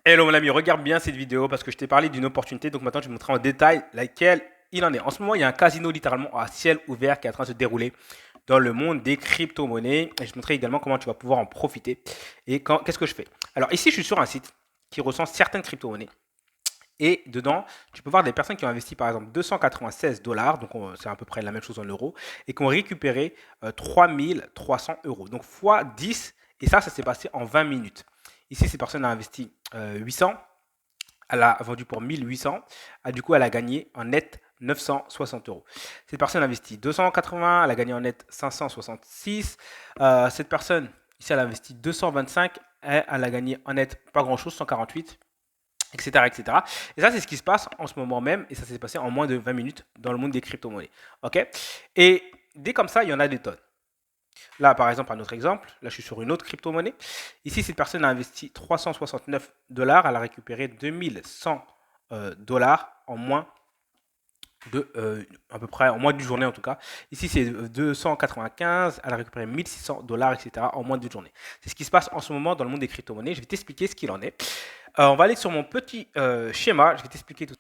Hello mon ami, regarde bien cette vidéo parce que je t'ai parlé d'une opportunité, donc maintenant je vais te montrer en détail laquelle il en est. En ce moment, il y a un casino littéralement à ciel ouvert qui est en train de se dérouler dans le monde des crypto-monnaies. Et je vais te montrer également comment tu vas pouvoir en profiter. Et qu'est-ce que je fais? Alors ici, je suis sur un site qui recense certaines crypto-monnaies. Et dedans, tu peux voir des personnes qui ont investi par exemple 296 dollars, donc c'est à peu près la même chose en euros, et qui ont récupéré 3300 euros. Donc fois 10, et ça s'est passé en 20 minutes. Ici, cette personne a investi 800, elle a vendu pour 1800, du coup, elle a gagné en net 960 euros. Cette personne a investi 280, elle a gagné en net 566. Cette personne, ici, elle a investi 225, elle a gagné en net pas grand-chose, 148. Etc., etc. Et ça, c'est ce qui se passe en ce moment même, et ça s'est passé en moins de 20 minutes dans le monde des crypto-monnaies. OK? Et dès comme ça, il y en a des tonnes. Là, par exemple, un autre exemple, là, je suis sur une autre crypto-monnaie. Ici, cette personne a investi 369 dollars, elle a récupéré 2100 dollars en moins de, à peu près, en moins d'une journée en tout cas. Ici, c'est 295, elle a récupéré 1600 dollars, etc. en moins d'une journée. C'est ce qui se passe en ce moment dans le monde des crypto-monnaies. Je vais t'expliquer ce qu'il en est. On va aller sur mon petit schéma. Je vais t'expliquer tout.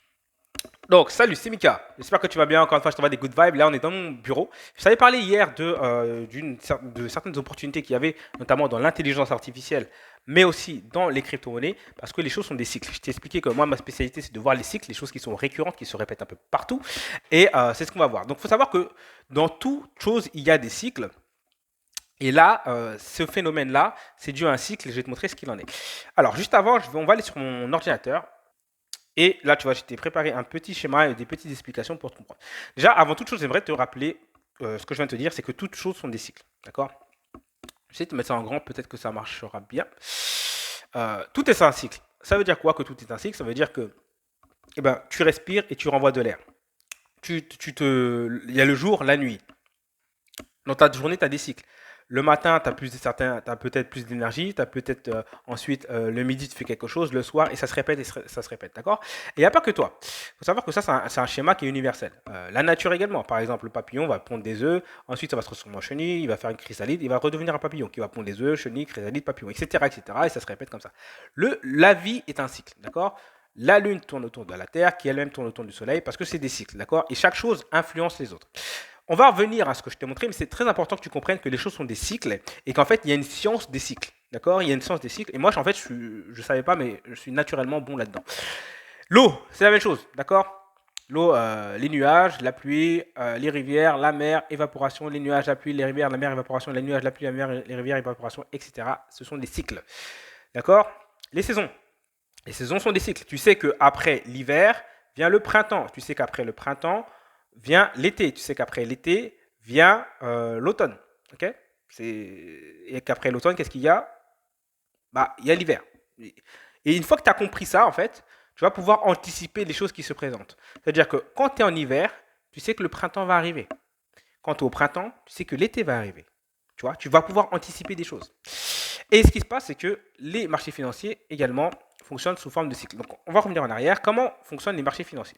Donc, salut, c'est Mika. J'espère que tu vas bien. Encore une fois, je t'envoie des good vibes. Là, on est dans mon bureau. Je t'avais parlé hier de certaines opportunités qu'il y avait, notamment dans l'intelligence artificielle, mais aussi dans les crypto-monnaies, parce que les choses sont des cycles. Je t'ai expliqué que moi, ma spécialité, c'est de voir les cycles, les choses qui sont récurrentes, qui se répètent un peu partout. Et c'est ce qu'on va voir. Donc, il faut savoir que dans toute chose, il y a des cycles. Et là, ce phénomène-là, c'est dû à un cycle. Je vais te montrer ce qu'il en est. Alors, juste avant, on va aller sur mon ordinateur. Et là, tu vois, je t'ai préparé un petit schéma et des petites explications pour te comprendre. Déjà, avant toute chose, j'aimerais te rappeler ce que je viens de te dire, c'est que toutes choses sont des cycles. D'accord? J'essaie de te mettre ça en grand, peut-être que ça marchera bien. Tout est un cycle. Ça veut dire quoi que tout est un cycle? Ça veut dire que eh ben, tu respires et tu renvoies de l'air. Il y a le jour, la nuit. Dans ta journée, tu as des cycles. Le matin, tu as peut-être plus d'énergie, tu as peut-être ensuite le midi, tu fais quelque chose, le soir, et ça se répète, ça se répète, d'accord? Et il n'y a pas que toi. Il faut savoir que ça, c'est un schéma qui est universel. La nature également. Par exemple, le papillon va pondre des œufs, ensuite ça va se transformer en chenille, il va faire une chrysalide, il va redevenir un papillon qui va pondre des œufs, chenille, chrysalide, papillon, etc., etc., et ça se répète comme ça. La vie est un cycle, d'accord? La Lune tourne autour de la Terre, qui elle-même tourne autour du Soleil, parce que c'est des cycles, d'accord? Et chaque chose influence les autres. On va revenir à ce que je t'ai montré, mais c'est très important que tu comprennes que les choses sont des cycles et qu'en fait, il y a une science des cycles. D'accord? Il y a une science des cycles. Et moi, en fait, je savais pas, mais je suis naturellement bon là-dedans. L'eau, c'est la même chose. D'accord? L'eau, les nuages, la pluie, les rivières, la mer, évaporation, les nuages, la pluie, les rivières, la mer, évaporation, les nuages, la pluie, la mer, les rivières, évaporation, etc. Ce sont des cycles. D'accord? Les saisons. Les saisons sont des cycles. Tu sais qu'après l'hiver vient le printemps. Tu sais qu'après le printemps vient l'été. Tu sais qu'après l'été vient l'automne. Ok? Et qu'après l'automne, qu'est-ce qu'il y a? Bah, il y a l'hiver. Et une fois que tu as compris ça, en fait, tu vas pouvoir anticiper les choses qui se présentent. C'est-à-dire que quand tu es en hiver, tu sais que le printemps va arriver. Quand tu es au printemps, tu sais que l'été va arriver. Tu vois, tu vas pouvoir anticiper des choses. Et ce qui se passe, c'est que les marchés financiers également fonctionnent sous forme de cycle. Donc, on va revenir en arrière. Comment fonctionnent les marchés financiers?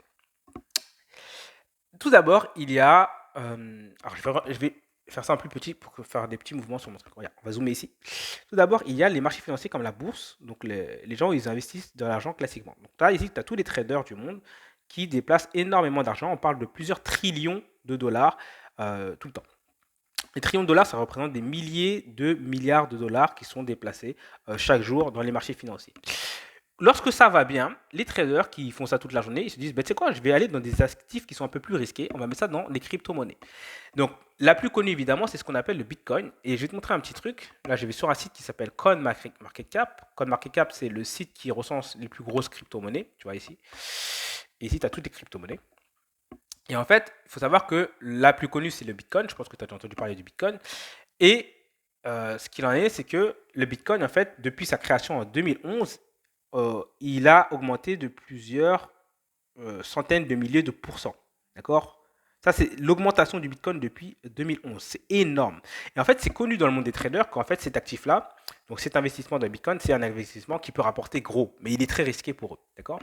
Tout d'abord, il y a. Alors, je vais faire ça en plus petit pour faire des petits mouvements sur mon truc. Regarde, on va zoomer ici. Tout d'abord, il y a les marchés financiers comme la bourse. Donc, les gens, ils investissent de l'argent classiquement. Donc, là, ici, tu as tous les traders du monde qui déplacent énormément d'argent. On parle de plusieurs trillions de dollars tout le temps. Les trillions de dollars, ça représente des milliers de milliards de dollars qui sont déplacés chaque jour dans les marchés financiers. Lorsque ça va bien, les traders qui font ça toute la journée, ils se disent, bah, tu sais quoi, je vais aller dans des actifs qui sont un peu plus risqués, on va mettre ça dans les crypto-monnaies. Donc, la plus connue, évidemment, c'est ce qu'on appelle le Bitcoin. Et je vais te montrer un petit truc. Là, je vais sur un site qui s'appelle CoinMarketCap. CoinMarketCap, c'est le site qui recense les plus grosses crypto-monnaies. Tu vois ici. Et ici, tu as toutes les crypto-monnaies. Et en fait, il faut savoir que la plus connue, c'est le Bitcoin. Je pense que tu as déjà entendu parler du Bitcoin. Et ce qu'il en est, c'est que le Bitcoin, en fait, depuis sa création en 2011, il a augmenté de plusieurs centaines de milliers de pourcents. D'accord? Ça, c'est l'augmentation du Bitcoin depuis 2011. C'est énorme. Et en fait, c'est connu dans le monde des traders qu'en fait, cet actif-là, donc cet investissement dans le Bitcoin, c'est un investissement qui peut rapporter gros, mais il est très risqué pour eux. D'accord?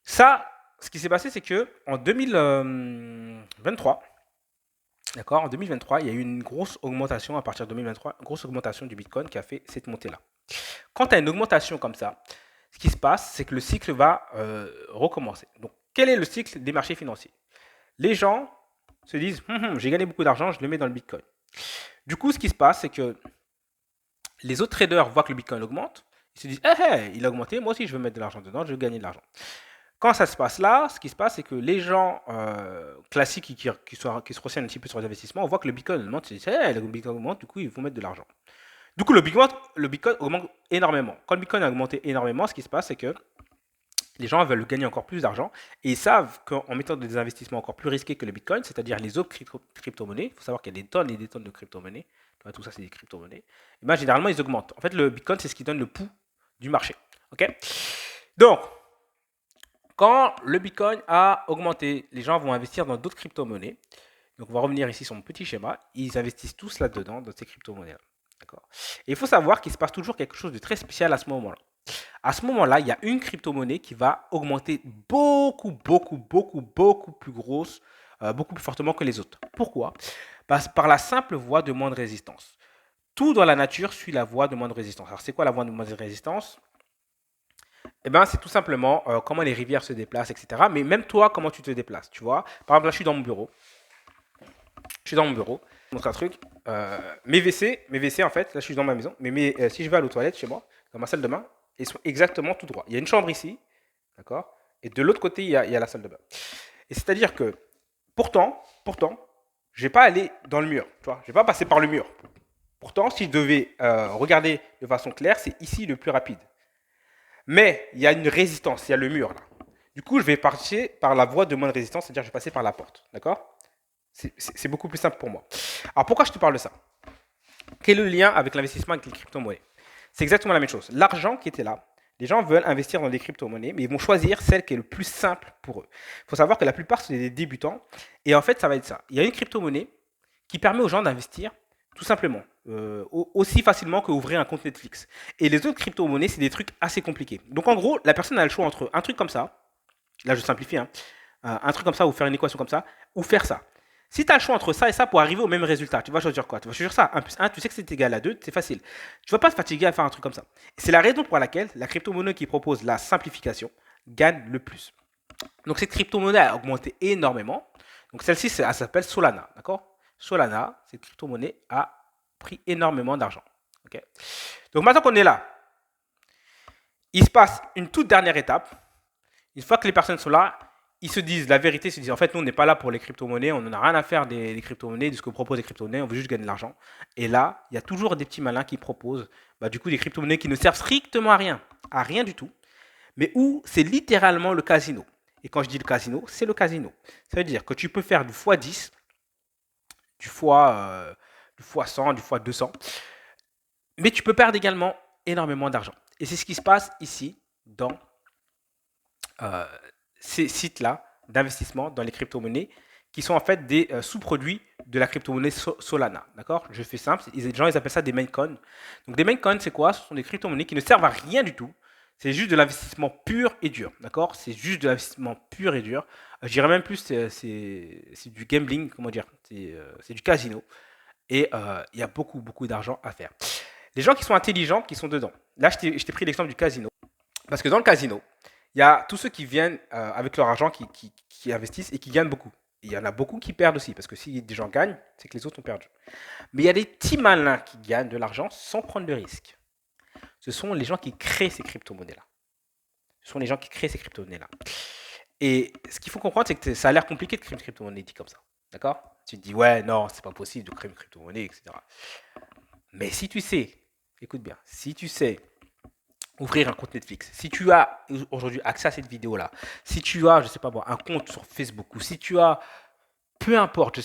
Ça, ce qui s'est passé, c'est que en 2023, d'accord, en 2023, il y a eu une grosse augmentation à partir de 2023, une grosse augmentation du Bitcoin qui a fait cette montée-là. Quand tu as une augmentation comme ça, ce qui se passe, c'est que le cycle va recommencer. Donc, quel est le cycle des marchés financiers? Les gens se disent, j'ai gagné beaucoup d'argent, je le mets dans le Bitcoin. Du coup, ce qui se passe, c'est que les autres traders voient que le Bitcoin augmente, ils se disent, il a augmenté, moi aussi je veux mettre de l'argent dedans, je veux gagner de l'argent. Quand ça se passe là, ce qui se passe, c'est que les gens classiques qui se renseignent un petit peu sur les investissements, on voit que le Bitcoin augmente, ils disent, le Bitcoin augmente, du coup ils vont mettre de l'argent. Du coup, le Bitcoin augmente énormément. Quand le Bitcoin a augmenté énormément, ce qui se passe, c'est que les gens veulent gagner encore plus d'argent et ils savent qu'en mettant des investissements encore plus risqués que le Bitcoin, c'est-à-dire les autres crypto-monnaies, il faut savoir qu'il y a des tonnes et des tonnes de crypto-monnaies, tout ça c'est des crypto-monnaies, et bien généralement ils augmentent. En fait, le Bitcoin, c'est ce qui donne le pouls du marché. Ok. Donc, quand le Bitcoin a augmenté, les gens vont investir dans d'autres crypto-monnaies. Donc, on va revenir ici sur mon petit schéma. Ils investissent tous là-dedans, dans ces crypto-monnaies-là. D'accord. Et il faut savoir qu'il se passe toujours quelque chose de très spécial à ce moment-là. À ce moment-là, il y a une crypto-monnaie qui va augmenter beaucoup plus grosse, beaucoup plus fortement que les autres. Pourquoi? Par la simple voie de moindre résistance. Tout dans la nature suit la voie de moindre résistance. Alors, c'est quoi la voie de moindre résistance? Eh ben, c'est tout simplement comment les rivières se déplacent, etc. Mais même toi, comment tu te déplaces, tu vois? Par exemple, là, je suis dans mon bureau. Je suis dans mon bureau. Je montre un truc. Mes WC, en fait, là, je suis dans ma maison. Mais si je vais à aux toilettes chez moi, dans ma salle de bain, ils sont exactement tout droit. Il y a une chambre ici, d'accord? Et de l'autre côté, il y a la salle de bain. Et c'est-à-dire que, pourtant, je vais pas aller dans le mur, tu vois? Je vais pas passer par le mur. Pourtant, si je devais regarder de façon claire, c'est ici le plus rapide. Mais il y a une résistance, il y a le mur là. Du coup, je vais passer par la voie de moindre résistance, c'est-à-dire je vais passer par la porte. D'accord? C'est beaucoup plus simple pour moi. Alors pourquoi je te parle de ça? Quel est le lien avec l'investissement avec les crypto-monnaies? C'est exactement la même chose. L'argent qui était là, les gens veulent investir dans des crypto-monnaies, mais ils vont choisir celle qui est le plus simple pour eux. Il faut savoir que la plupart sont des débutants, et en fait, ça va être ça. Il y a une crypto-monnaie qui permet aux gens d'investir tout simplement, aussi facilement qu'ouvrir un compte Netflix. Et les autres crypto-monnaies, c'est des trucs assez compliqués. Donc en gros, la personne a le choix entre un truc comme ça, là je simplifie, hein, un truc comme ça, ou faire une équation comme ça, ou faire ça. Si tu as le choix entre ça et ça pour arriver au même résultat, tu vas choisir quoi? Tu vas choisir ça. 1 plus 1, tu sais que c'est égal à 2, c'est facile. Tu ne vas pas te fatiguer à faire un truc comme ça. C'est la raison pour laquelle la crypto-monnaie qui propose la simplification gagne le plus. Donc cette crypto-monnaie a augmenté énormément. Donc celle-ci, elle s'appelle Solana, d'accord? Solana, cette crypto-monnaie a pris énormément d'argent. Okay. Donc maintenant qu'on est là, il se passe une toute dernière étape. Une fois que les personnes sont là, ils se disent la vérité, ils se disent en fait, nous, on n'est pas là pour les crypto-monnaies, on n'en a rien à faire des crypto-monnaies, de ce que proposent les crypto-monnaies, on veut juste gagner de l'argent. Et là, il y a toujours des petits malins qui proposent du coup des crypto-monnaies qui ne servent strictement à rien du tout, mais où c'est littéralement le casino. Et quand je dis le casino, c'est le casino. Ça veut dire que tu peux faire du x10, du x100, du x200, mais tu peux perdre également énormément d'argent. Et c'est ce qui se passe ici dans ces sites-là d'investissement dans les crypto-monnaies qui sont en fait des sous-produits de la crypto-monnaie Solana. D'accord? Je fais simple. Les gens, ils appellent ça des main coins. Donc, des main coins, c'est quoi? Ce sont des crypto-monnaies qui ne servent à rien du tout. C'est juste de l'investissement pur et dur. D'accord? C'est juste de l'investissement pur et dur. Je dirais même plus, c'est du gambling, comment dire? C'est du casino. Et il y a beaucoup d'argent à faire. Les gens qui sont intelligents, qui sont dedans. Là, je t'ai pris l'exemple du casino. Parce que dans le casino, il y a tous ceux qui viennent avec leur argent, qui investissent et qui gagnent beaucoup. Et il y en a beaucoup qui perdent aussi, parce que si des gens gagnent, c'est que les autres ont perdu. Mais il y a des petits malins qui gagnent de l'argent sans prendre de risque. Ce sont les gens qui créent ces crypto-monnaies-là. Ce sont les gens qui créent ces crypto-monnaies-là. Et ce qu'il faut comprendre, c'est que ça a l'air compliqué de créer une crypto-monnaie dit comme ça. D'accord? Tu te dis, ouais, non, c'est pas possible de créer une crypto-monnaie, etc. Mais si tu sais, écoute bien, si tu sais ouvrir un compte Netflix, si tu as aujourd'hui accès à cette vidéo-là, si tu as, je sais pas moi, un compte sur Facebook, ou si tu as, peu importe,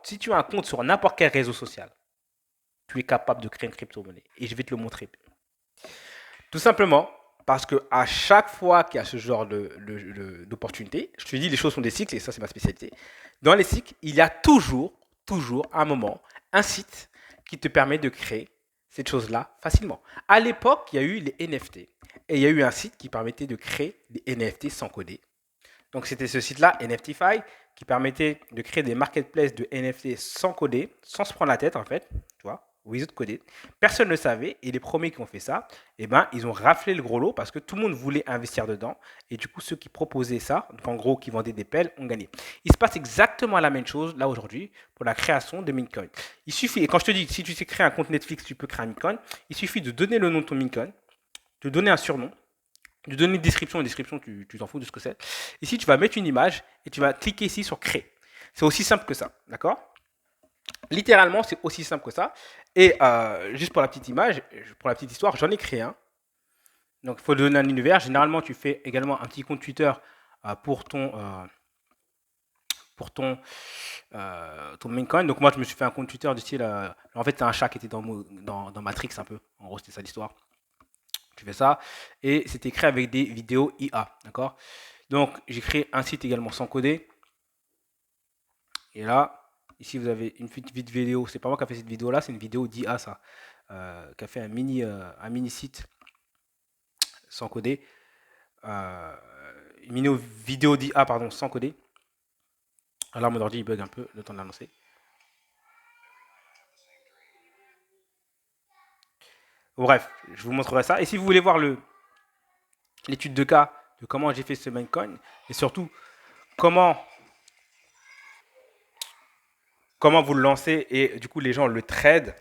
si tu as un compte sur n'importe quel réseau social, tu es capable de créer une crypto-monnaie. Et je vais te le montrer. Tout simplement parce que à chaque fois qu'il y a ce genre d'opportunité, je te dis, les choses sont des cycles, et ça, c'est ma spécialité. Dans les cycles, il y a toujours un moment, un site qui te permet de créer cette chose-là facilement. À l'époque, il y a eu les NFT. Et il y a eu un site qui permettait de créer des NFT sans coder. Donc, c'était ce site-là, NFTify, qui permettait de créer des marketplaces de NFT sans coder, sans se prendre la tête, en fait. Tu vois. Wizard Coded. Personne ne le savait et les premiers qui ont fait ça, eh ben, ils ont raflé le gros lot parce que tout le monde voulait investir dedans et du coup ceux qui proposaient ça, donc en gros qui vendaient des pelles, ont gagné. Il se passe exactement la même chose là aujourd'hui pour la création de Mincoin. Il suffit, et quand je te dis si tu sais créer un compte Netflix, tu peux créer un Mincoin, il suffit de donner le nom de ton Mincoin, de donner un surnom, de donner une description, tu t'en fous de ce que c'est. Ici, tu vas mettre une image et tu vas cliquer ici sur créer. C'est aussi simple que ça, d'accord? Littéralement, c'est aussi simple que ça. Et juste pour la petite image, pour la petite histoire, j'en ai créé un. Donc, il faut donner un univers. Généralement, tu fais également un petit compte Twitter pour ton main coin. Donc, moi, je me suis fait un compte Twitter du style. En fait, c'est un chat qui était dans Matrix un peu. En gros, c'était ça l'histoire. Tu fais ça. Et c'était créé avec des vidéos IA. D'accord? Donc, j'ai créé un site également sans coder. Et là, ici, vous avez une petite vidéo. C'est pas moi qui a fait cette vidéo-là, c'est une vidéo d'IA, ça. Qui a fait un mini site sans coder. Une mini vidéo d'IA, pardon, sans coder. Alors, mon ordi, il bug un peu, le temps de l'annoncer. Bref, je vous montrerai ça. Et si vous voulez voir l'étude de cas de comment j'ai fait ce Minecoin, et surtout comment vous le lancez et du coup les gens le trade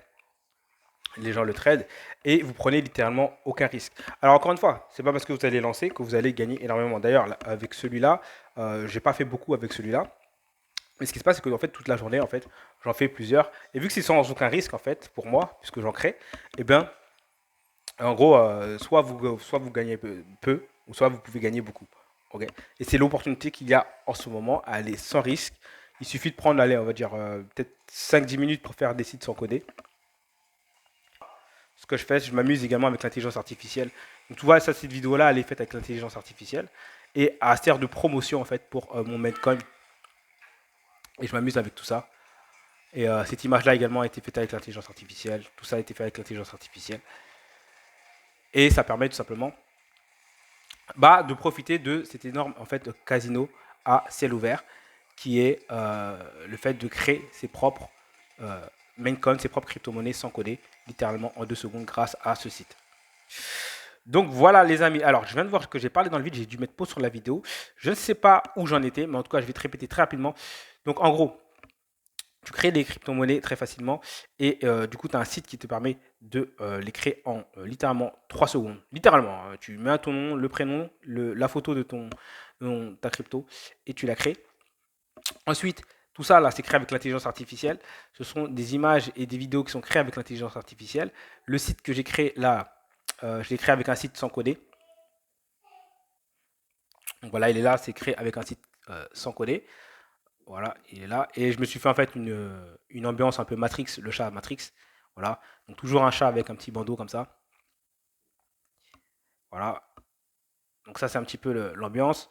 et vous prenez littéralement aucun risque. Alors encore une fois, c'est pas parce que vous allez lancer que vous allez gagner énormément. D'ailleurs, avec celui-là, j'ai pas fait beaucoup avec celui-là. Mais ce qui se passe, c'est que en fait, toute la journée, en fait, j'en fais plusieurs. Et vu que c'est sans aucun risque, en fait, pour moi, puisque j'en crée, eh bien, en gros, soit vous gagnez peu, ou soit vous pouvez gagner beaucoup. Ok. Et c'est l'opportunité qu'il y a en ce moment à aller sans risque. Il suffit de prendre, allez, on va dire, peut-être 5-10 minutes pour faire des sites sans coder. Ce que je fais, je m'amuse également avec l'intelligence artificielle. Donc tu vois, cette vidéo-là, elle est faite avec l'intelligence artificielle et à sert de promotion en fait pour mon Medcoin. Et je m'amuse avec tout ça. Et cette image-là également a été faite avec l'intelligence artificielle. Tout ça a été fait avec l'intelligence artificielle. Et ça permet tout simplement de profiter de cet énorme en fait, casino à ciel ouvert qui est le fait de créer ses propres Maincoin, ses propres crypto-monnaies sans coder, littéralement en 2 secondes grâce à ce site. Donc voilà les amis, alors je viens de voir que j'ai parlé dans le vide, j'ai dû mettre pause sur la vidéo. Je ne sais pas où j'en étais, mais en tout cas je vais te répéter très rapidement. Donc en gros, tu crées des crypto-monnaies très facilement et du coup tu as un site qui te permet de les créer en littéralement 3 secondes. Littéralement, tu mets ton nom, le prénom, la photo de ta crypto et tu la crées. Ensuite, tout ça, là, c'est créé avec l'intelligence artificielle. Ce sont des images et des vidéos qui sont créées avec l'intelligence artificielle. Le site que j'ai créé là, je l'ai créé avec un site sans coder. Donc voilà, il est là, c'est créé avec un site sans coder. Voilà, il est là. Et je me suis fait en fait une ambiance un peu Matrix, le chat Matrix. Voilà, donc toujours un chat avec un petit bandeau comme ça. Voilà, donc ça c'est un petit peu l'ambiance.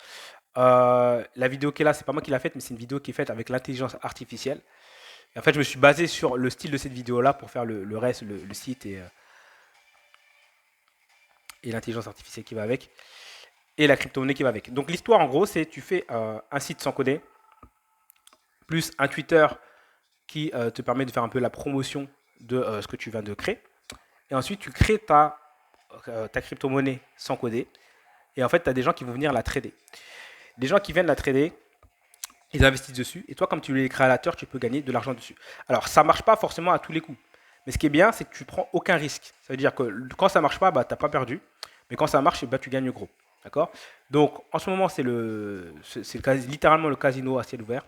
La vidéo qui est là, c'est pas moi qui l'a faite, mais c'est une vidéo qui est faite avec l'intelligence artificielle. Et en fait, je me suis basé sur le style de cette vidéo-là pour faire le reste, le site et l'intelligence artificielle qui va avec, et la crypto-monnaie qui va avec. Donc l'histoire, en gros, c'est tu fais un site sans coder, plus un Twitter qui te permet de faire un peu la promotion de ce que tu viens de créer. Et ensuite, tu crées ta crypto-monnaie sans coder. Et en fait, tu as des gens qui vont venir la trader. Des gens qui viennent la trader, ils investissent dessus. Et toi, comme tu es créateur, tu peux gagner de l'argent dessus. Alors, ça ne marche pas forcément à tous les coups. Mais ce qui est bien, c'est que tu prends aucun risque. Ça veut dire que quand ça ne marche pas, tu n'as pas perdu. Mais quand ça marche, tu gagnes gros. D'accord? Donc, en ce moment, c'est littéralement le casino à ciel ouvert.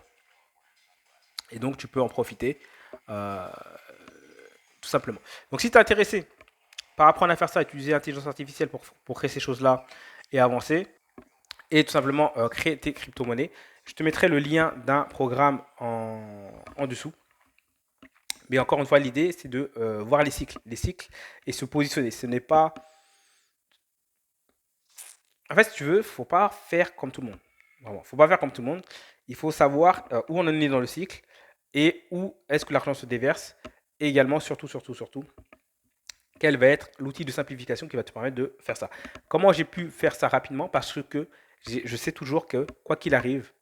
Et donc, tu peux en profiter tout simplement. Donc, si tu es intéressé par apprendre à faire ça, utiliser l'intelligence artificielle pour créer ces choses-là et avancer, et tout simplement créer tes crypto-monnaies, je te mettrai le lien d'un programme en dessous. Mais encore une fois, l'idée, c'est de voir les cycles et se positionner. Ce n'est pas... En fait, si tu veux, il ne faut pas faire comme tout le monde. Vraiment, il ne faut pas faire comme tout le monde. Il faut savoir où on en est dans le cycle et où est-ce que l'argent se déverse. Et également, surtout, quel va être l'outil de simplification qui va te permettre de faire ça. Comment j'ai pu faire ça rapidement? Parce que je sais toujours que, quoi qu'il arrive,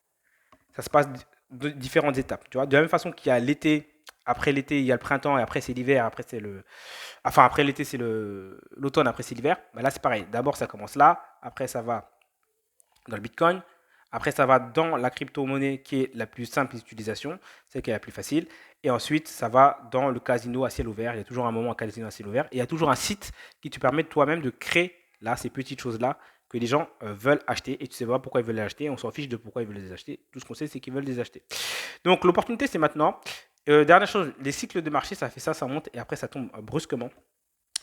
ça se passe de différentes étapes. Tu vois, de la même façon qu'il y a l'été après l'été, il y a le printemps, et après c'est l'hiver, après c'est le... Enfin, après l'été, c'est l'automne, après c'est l'hiver. Bah là, c'est pareil. D'abord, ça commence là, après ça va dans le Bitcoin. Après, ça va dans la crypto-monnaie qui est la plus simple d'utilisation, celle qui est la plus facile. Et ensuite, ça va dans le casino à ciel ouvert. Il y a toujours un moment un casino à ciel ouvert. Et il y a toujours un site qui te permet toi-même de créer là, ces petites choses-là que les gens veulent acheter. Et tu sais pas pourquoi ils veulent les acheter. On s'en fiche de pourquoi ils veulent les acheter. Tout ce qu'on sait, c'est qu'ils veulent les acheter. Donc, l'opportunité, c'est maintenant. Dernière chose, les cycles de marché, ça fait ça monte et après, ça tombe brusquement.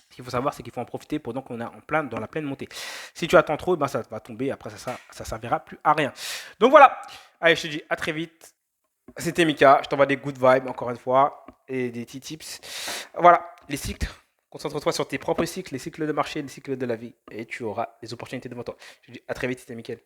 Ce qu'il faut savoir, c'est qu'il faut en profiter pendant qu'on est dans la pleine montée. Si tu attends trop, ben ça va tomber. Après, ça servira plus à rien. Donc voilà. Allez, je te dis à très vite. C'était Mika. Je t'envoie des good vibes encore une fois et des petits tips. Voilà, les cycles. Concentre-toi sur tes propres cycles, les cycles de marché, les cycles de la vie et tu auras des opportunités devant toi. Je te dis à très vite. C'était Mickaël.